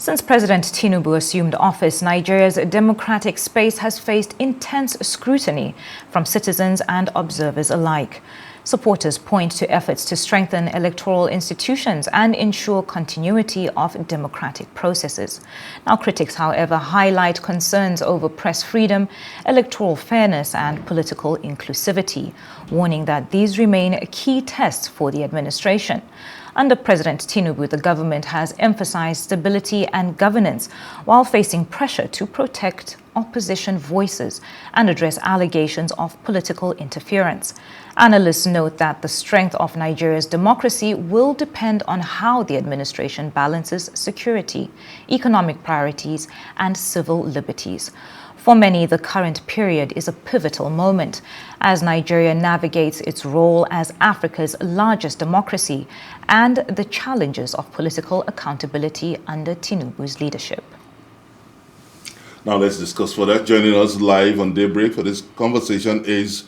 Since President Tinubu assumed office, Nigeria's democratic space has faced intense scrutiny from citizens and observers alike. Supporters point to efforts to strengthen electoral institutions and ensure continuity of democratic processes. Now, critics, however, highlight concerns over press freedom, electoral fairness and political inclusivity, warning that these remain key tests for the administration. Under President Tinubu, the government has emphasized stability and governance while facing pressure to protect opposition voices and address allegations of political interference. Analysts note that the strength of Nigeria's democracy will depend on how the administration balances security, economic priorities, and civil liberties. For many, the current period is a pivotal moment as Nigeria navigates its role as Africa's largest democracy and the challenges of political accountability under Tinubu's leadership. Now let's discuss further. Joining us live on Daybreak for this conversation is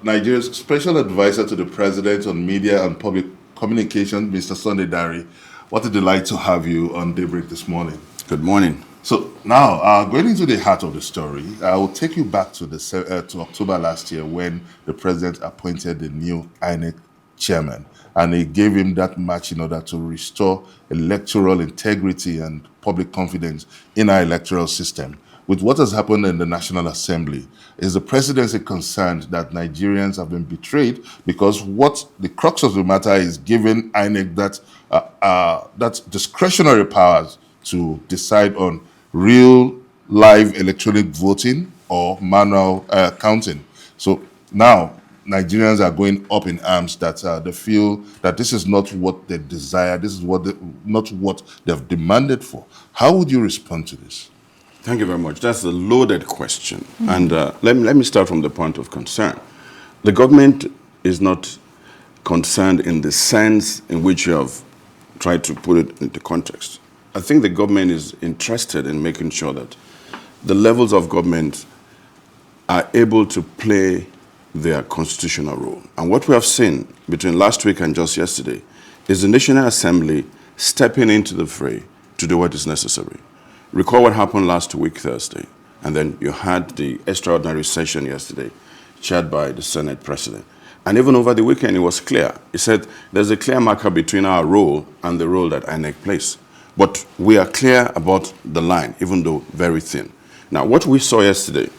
Nigeria's Special Advisor to the President on Media and Public Communication, Mr. Sunday Dari. What a delight to have you on Daybreak this morning. Good morning. So now, going into the heart of the story, I will take you back to October last year when the president appointed the new INEC chairman, and he gave him that match in order to restore electoral integrity and public confidence in our electoral system. With what has happened in the National Assembly, is the presidency concerned that Nigerians have been betrayed because what the crux of the matter is giving INEC that discretionary powers to decide on real live electronic voting or manual counting. So now Nigerians are going up in arms that they feel that this is not what they desire, this is not what they've demanded for. How would you respond to this? Thank you very much. That's a loaded question. And let me start from the point of concern. The government is not concerned in the sense in which you have tried to put it into context. I think the government is interested in making sure that the levels of government are able to play their constitutional role. And what we have seen between last week and just yesterday is the National Assembly stepping into the fray to do what is necessary. Recall what happened last week, Thursday, and then you had the extraordinary session yesterday, chaired by the Senate President. And even over the weekend, it was clear. He said there's a clear marker between our role and the role that INEC plays. But we are clear about the line, even though very thin. Now, what we saw yesterday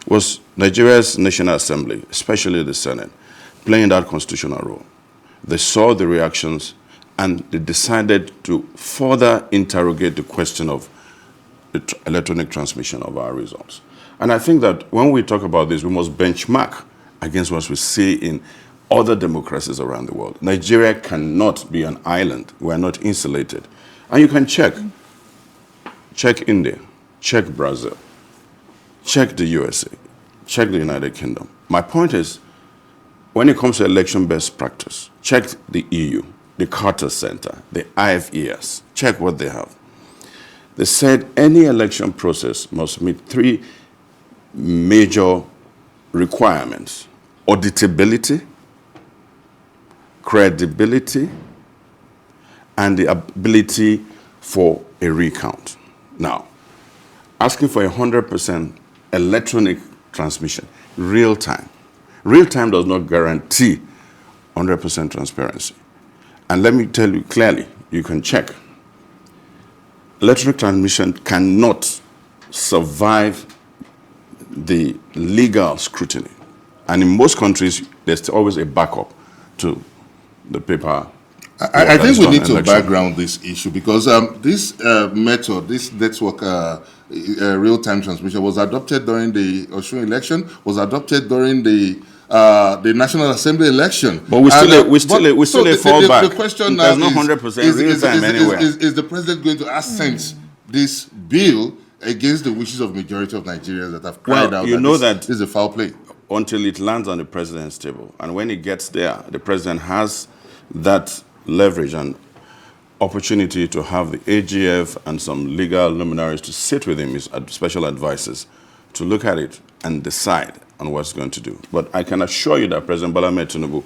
was Nigeria's National Assembly, especially the Senate, playing that constitutional role. They saw the reactions and they decided to further interrogate the question of the electronic transmission of our results. And I think that when we talk about this, we must benchmark against what we see in other democracies around the world. Nigeria cannot be an island. We are not insulated. And you can check India, check Brazil, check the USA, check the United Kingdom. My point is, when it comes to election best practice, check the EU, the Carter Center, the IFES, check what they have. They said any election process must meet three major requirements: auditability, credibility, and the ability for a recount. Now, asking for 100% electronic transmission, real time. Real time does not guarantee 100% transparency. And let me tell you clearly, you can check. Electronic transmission cannot survive the legal scrutiny. And in most countries, there's always a backup to the paper. I think we need to background this issue because this method, this network real-time transmission was adopted during the Osun election, was adopted during the National Assembly election. But we still a fallback. The question now is no 100% real-time anywhere. Is the president going to assent this bill against the wishes of majority of Nigerians that have cried out that this is a foul play? Until it lands on the president's table. And when it gets there, the president has that leverage and opportunity to have the AGF and some legal luminaries to sit with him, his special advisors, to look at it and decide on what's going to do. But I can assure you that President Bola Tinubu,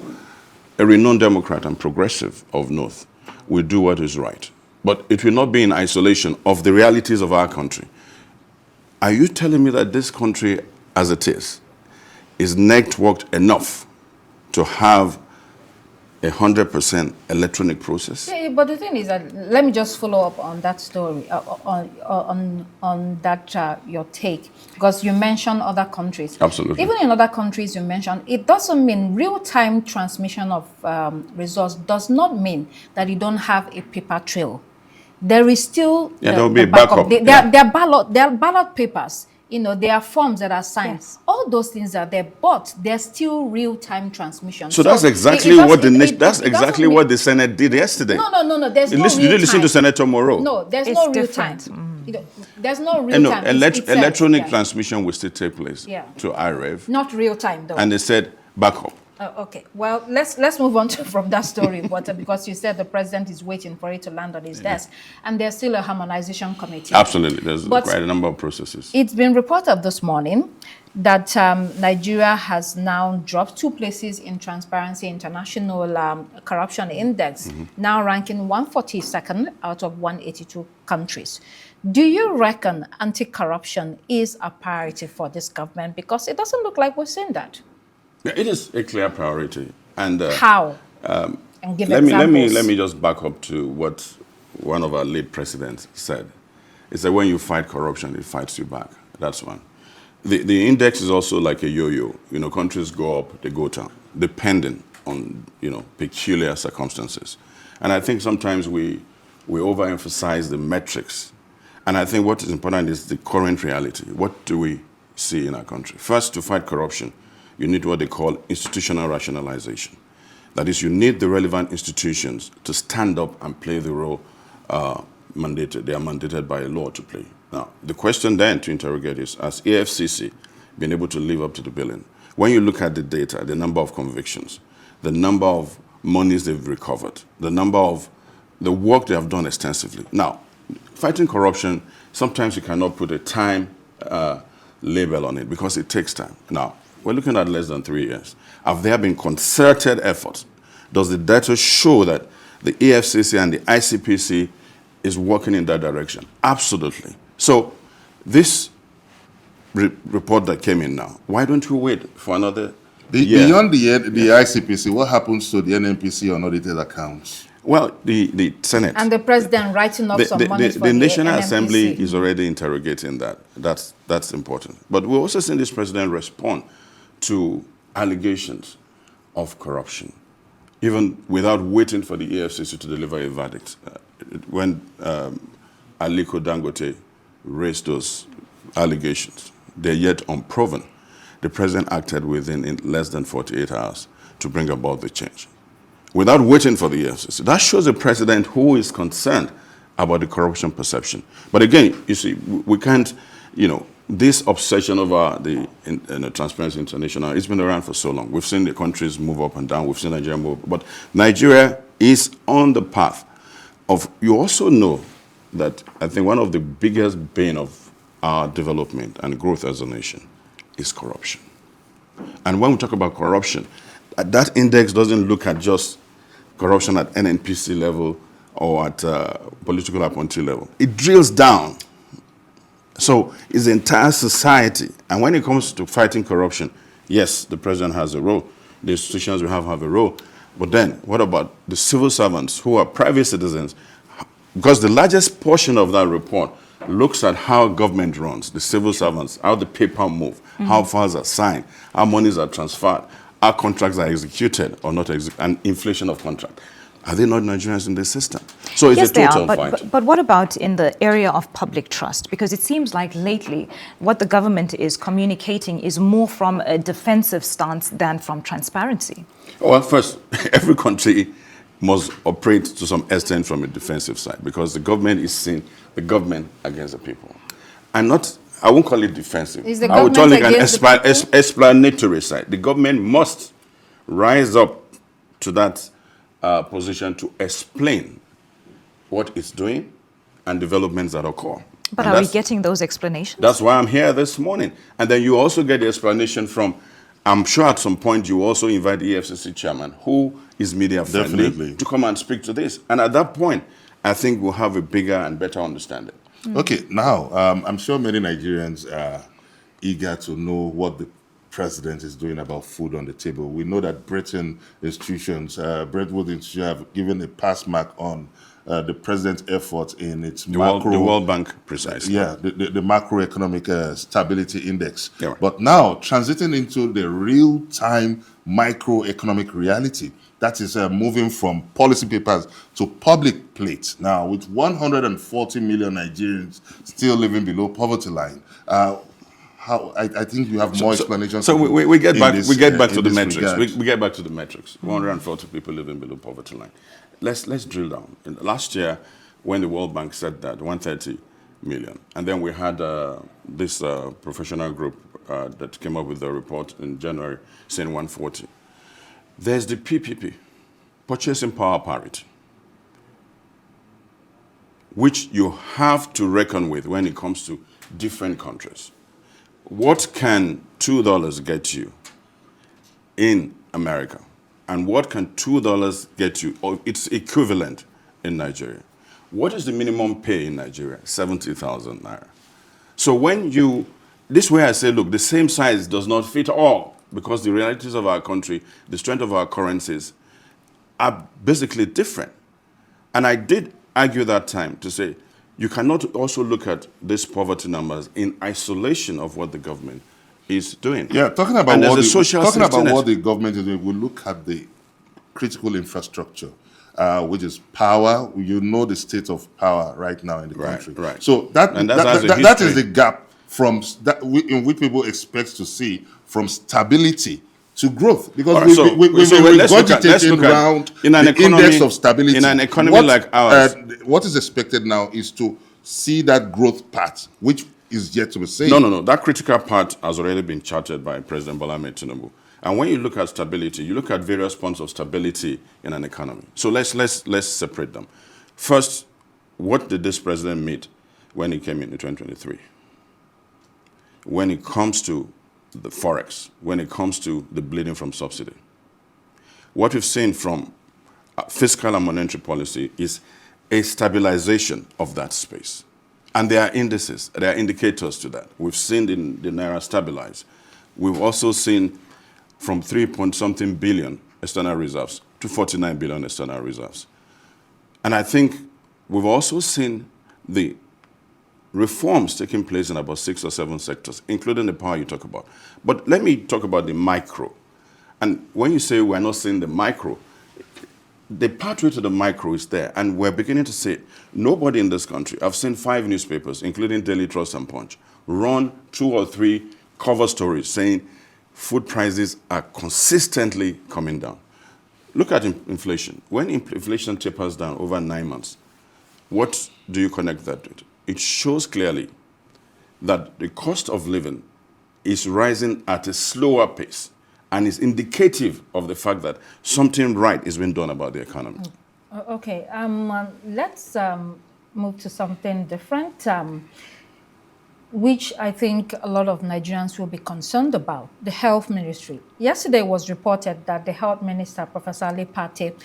a renowned Democrat and progressive of North, will do what is right. but it will not be in isolation of the realities of our country. Are you telling me that this country, as it is networked enough to have 100% electronic process? Yeah, but the thing is that, let me just follow up on that story, on that your take, because you mentioned other countries. Absolutely. Even in other countries you mentioned, it doesn't mean real-time transmission of results does not mean that you don't have a paper trail. There is still there will be a backup. There are ballot papers. You know, there are forms that are signed. Yes. All those things are there, but there's still real-time transmission. So that's exactly what the Senate did yesterday. No. There's no Did you listen to Senator Moreau? No, there's It's no real different. time. There's no real time. Electronic transmission will still take place to IREV. Not real time, though. And they said backup. Okay. Well, let's move on from that story, because you said the president is waiting for it to land on his desk, and there's still a harmonization committee. Absolutely, there's quite a number of processes. It's been reported this morning that Nigeria has now dropped 2 places in Transparency International corruption index, now ranking 142nd out of 182 countries. Do you reckon anti-corruption is a priority for this government? Because it doesn't look like we're seeing that. Yeah, it is a clear priority. And how? And give examples. Let me just back up to what one of our late presidents said. He said, when you fight corruption, it fights you back. That's one. The index is also like a yo-yo. You know, countries go up, they go down, depending on, peculiar circumstances. And I think sometimes we overemphasize the metrics. And I think what is important is the current reality. What do we see in our country? First, to fight corruption, you need what they call institutional rationalization. That is, you need the relevant institutions to stand up and play the role they are mandated by law to play. Now, the question then to interrogate is, has EFCC been able to live up to the billing? When you look at the data, the number of convictions, the number of monies they've recovered, the number of the work they have done extensively. Now, fighting corruption, sometimes you cannot put a time label on it because it takes time. Now, we're looking at less than 3 years. Have there been concerted efforts? Does the data show that the EFCC and the ICPC is working in that direction? Absolutely. So this report that came in now, why don't we wait for another year? Beyond the ICPC, what happens to the NNPC unaudited accounts? Well, the Senate. And the president writing up some money for the National NNPC. Assembly is already interrogating that. That's important. But we're also seeing this president respond to allegations of corruption, even without waiting for the EFCC to deliver a verdict. When Aliko Dangote raised those allegations, they're yet unproven. The president acted within less than 48 hours to bring about the change, without waiting for the EFCC. That shows a president who is concerned about the corruption perception. But again, you see, we can't, this obsession over the Transparency International, it's been around for so long. We've seen the countries move up and down. We've seen Nigeria move up. But Nigeria is on the path of, you also know that I think one of the biggest bane of our development and growth as a nation is corruption. And when we talk about corruption, that index doesn't look at just corruption at NNPC level or at political appointee level. It drills down. So it's the entire society. And when it comes to fighting corruption, yes, the president has a role. The institutions we have a role. But then what about the civil servants who are private citizens? Because the largest portion of that report looks at how government runs, the civil servants, how the paper move, how files are signed, how monies are transferred, how contracts are executed or not executed, and inflation of contract. Are they not Nigerians in the system? So it's yes, a total they are, fight. but what about in the area of public trust? Because it seems like lately what the government is communicating is more from a defensive stance than from transparency. Well, first, every country must operate to some extent from a defensive side because the government is seeing the government against the people. And not, I won't call it defensive. Is the I would call it an government against the people? explanatory side. The government must rise up to that position to explain what it's doing and developments that occur. But And are we getting those explanations? That's why I'm here this morning. And then you also get the explanation from, I'm sure at some point you also invite the EFCC chairman, who is media friendly, Definitely. to come and speak to this. And at that point, I think we'll have a bigger and better understanding. Okay, now, I'm sure many Nigerians are eager to know what the president is doing about food on the table. We know that Brentwood institutions have given a pass mark on the president's efforts in its The World Bank, precisely. Yeah, the macroeconomic stability index. Yeah, right. But now, transiting into the real-time microeconomic reality, that is moving from policy papers to public plates. Now, with 140 million Nigerians still living below poverty line, I think you have more explanations. So we get back to the metrics. Regard. We get back to the metrics. 140 people living below poverty line. Let's drill down. Last year, when the World Bank said that 130 million, and then we had this professional group that came up with the report in January saying 140. There's the PPP, purchasing power parity, which you have to reckon with when it comes to different countries. What can $2 get you in America? And what can $2 get you, or its equivalent in Nigeria? What is the minimum pay in Nigeria? 70,000 naira. So this way I say, look, the same size does not fit all, because the realities of our country, the strength of our currencies are basically different. And I did argue that time to say, you cannot also look at these poverty numbers in isolation of what the government is doing. Yeah, talking about what the government is doing, we look at the critical infrastructure, which is power. You know the state of power right now in the country. Right. So that is the gap in which people expect to see from stability to growth, because we're regurgitating around the index of stability. In an economy like ours, what is expected now is to see that growth path, which is yet to be seen. No. That critical part has already been charted by President Bola Ahmed Tinubu. And when you look at stability, you look at various points of stability in an economy. So let's separate them. First, what did this president meet when he came in 2023? When it comes to the forex, when it comes to the bleeding from subsidy, what we've seen from fiscal and monetary policy is a stabilization of that space. And there are indices, there are indicators to that. We've seen the Naira stabilize. We've also seen from 3-point-something billion external reserves to 49 billion external reserves. And I think we've also seen the reforms taking place in about 6 or 7 sectors, including the power you talk about. But let me talk about the micro. And when you say we're not seeing the micro, the pathway to the micro is there, and we're beginning to see it. Nobody in this country, I've seen 5 newspapers, including Daily Trust and Punch, run 2 or 3 cover stories saying food prices are consistently coming down. Look at inflation. When inflation tapers down over 9 months, what do you connect that with? It shows clearly that the cost of living is rising at a slower pace, and is indicative of the fact that something right is being done about the economy. Okay, let's move to something different, which I think a lot of Nigerians will be concerned about, the health ministry. Yesterday was reported that the health minister, Professor Ali Pate,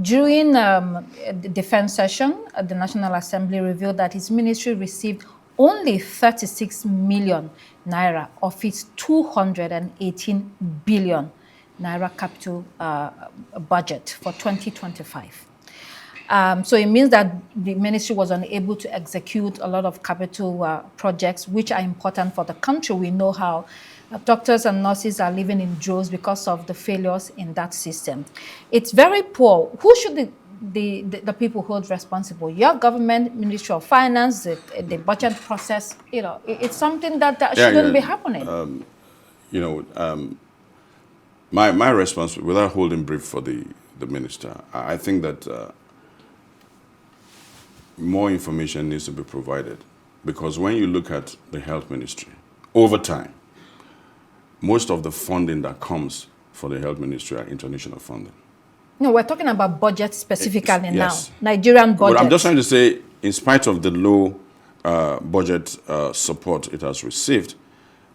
during the defense session at the National Assembly, revealed that his ministry received only 36 million naira of its 218 billion naira capital budget for 2025. So it means that the ministry was unable to execute a lot of capital projects which are important for the country. We know how doctors and nurses are living in droves because of the failures in that system. It's very poor. Who should the people hold responsible? Your government, Ministry of Finance, the budget process. It's something that shouldn't be happening. My response, without holding brief for the minister, I think that more information needs to be provided, because when you look at the health ministry, over time, most of the funding that comes for the health ministry are international funding. No, we're talking about budget specifically yes. now. Nigerian budget. But I'm just trying to say, in spite of the low budget support it has received,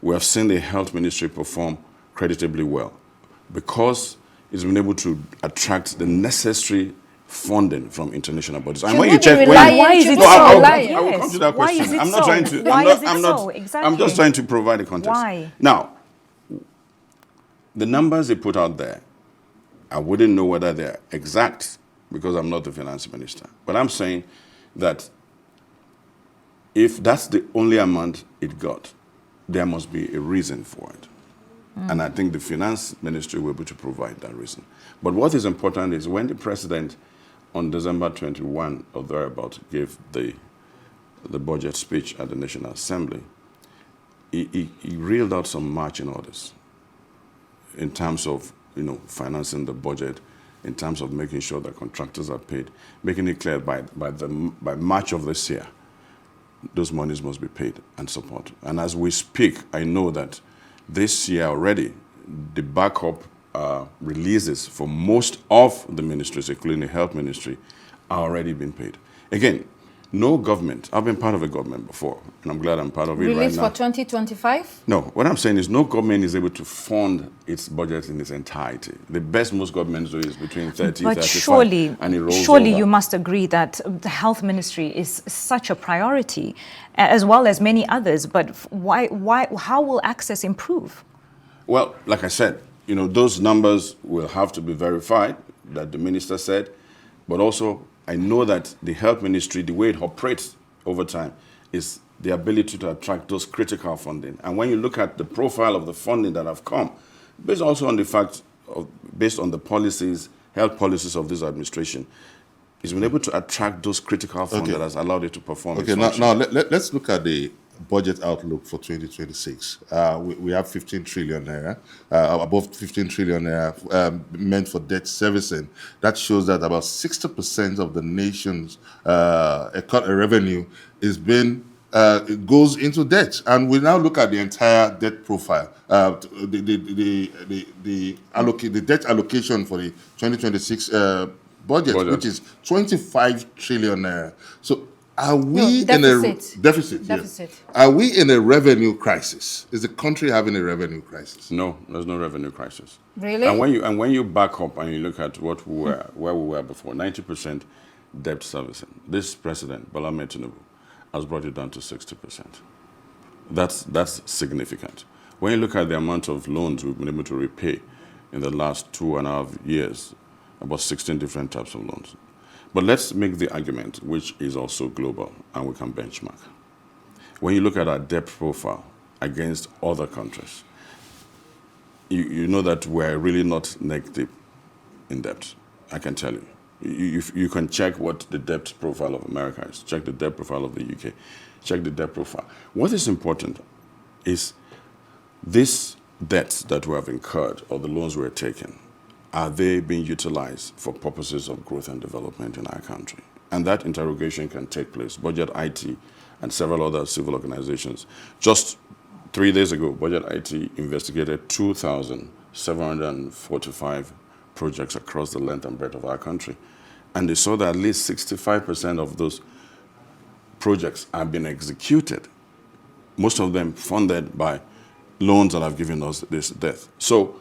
we have seen the health ministry perform creditably well, because it's been able to attract the necessary funding from international bodies. And Should when we you be check, relying- Why is should it we so? I rely- will come to that Why question. is it I'm not so? trying to. Why is it I'm so? not. Exactly. I'm just trying to provide a context. Why? Now, the numbers they put out there, I wouldn't know whether they're exact because I'm not the finance minister. But I'm saying that if that's the only amount it got, there must be a reason for it. And I think the finance ministry will be able to provide that reason. But what is important is when the president on December 21 or thereabout gave the budget speech at the National Assembly, he reeled out some marching orders in terms of financing the budget, in terms of making sure that contractors are paid, making it clear by March of this year, those monies must be paid and support. And as we speak, I know that this year already, the backup releases for most of the ministries, including the health ministry, are already being paid. Again, no government, I've been part of a government before, and I'm glad I'm part of it right now. Release for 2025? No, what I'm saying is no government is able to fund its budget in its entirety. The best most governments do is between 30, But 35, and it rolls surely over. you must agree that the health ministry is such a priority, as well as many others. But how will access improve? Well, like I said, those numbers will have to be verified, that the minister said, but also I know that the health ministry, the way it operates over time, is the ability to attract those critical funding. And when you look at the profile of the funding that have come, based also on the fact based on the policies, health policies of this administration, it's been able to attract those critical funds that has allowed it to perform. Okay, now let's look at the budget outlook for 2026. We have 15 trillion naira, above 15 trillion naira meant for debt servicing. That shows that about 60% of the nation's revenue is being goes into debt. And we now look at the entire debt profile. The debt allocation for the 2026 budget, which is 25 trillion naira. So are we in a deficit? Yes. Are we in a revenue crisis? Is the country having a revenue crisis? No, there's no revenue crisis. Really? And when you back up and you look at where we were before, 90% debt servicing. This president, Bola Tinubu, has brought it down to 60%. That's significant. When you look at the amount of loans we've been able to repay in the last 2.5 years, about 16 different types of loans. But let's make the argument, which is also global, and we can benchmark. When you look at our debt profile against other countries, you know that we're really not negative in debt. I can tell you. You can check what the debt profile of America is, check the debt profile of the UK, check the debt profile. What is important is these debts that we have incurred or the loans we're taking, are they being utilized for purposes of growth and development in our country? And that interrogation can take place. Budget IT and several other civil organizations. Just 3 days ago, Budget IT investigated 2,745 projects across the length and breadth of our country. And they saw that at least 65% of those projects have been executed, most of them funded by loans that have given us this debt. So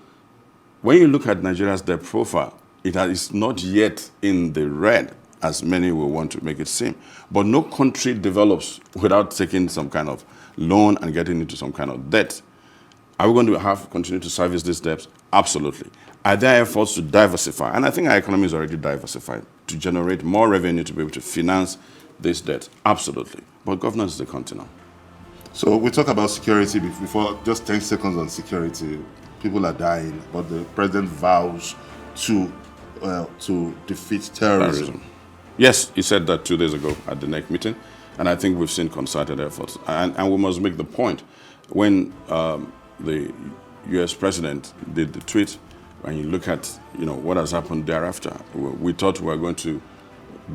when you look at Nigeria's debt profile, it is not yet in the red, as many will want to make it seem. But no country develops without taking some kind of loan and getting into some kind of debt. Are we going to continue to service these debts? Absolutely. Are there efforts to diversify? And I think our economy is already diversified to generate more revenue to be able to finance this debt. Absolutely. But governance is the continent. So we talk about security before, just 10 seconds on security. People are dying, but the president vows to defeat terrorism. Yes, he said that 2 days ago at the NEC meeting, and I think we've seen concerted efforts. And we must make the point, when the U.S. president did the tweet, when you look at what has happened thereafter, we thought we were going to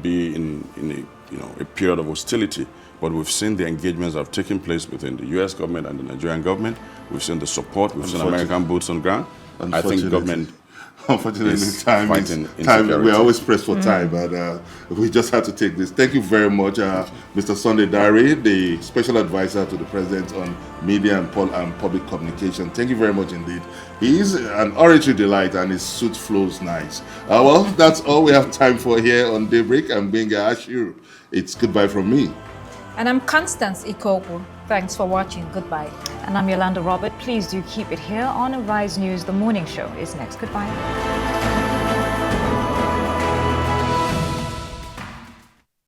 be in a period of hostility. But we've seen the engagements that have taken place within the U.S. government and the Nigerian government. We've seen the support. We've seen American boots on ground. I think government Unfortunately, is time. insecurity. We're always pressed for time, but we just had to take this. Thank you very much, Mr. Sunday Dari, the Special Advisor to the President on Media and Public Communication. Thank you very much indeed. He's an oratory delight and his suit flows nice. Well, that's all we have time for here on Daybreak. I'm Benga Ashiru. It's goodbye from me. And I'm Constance Ikoku. Thanks for watching. Goodbye. And I'm Yolanda Robert. Please do keep it here on Arise News. The morning show is next. Goodbye.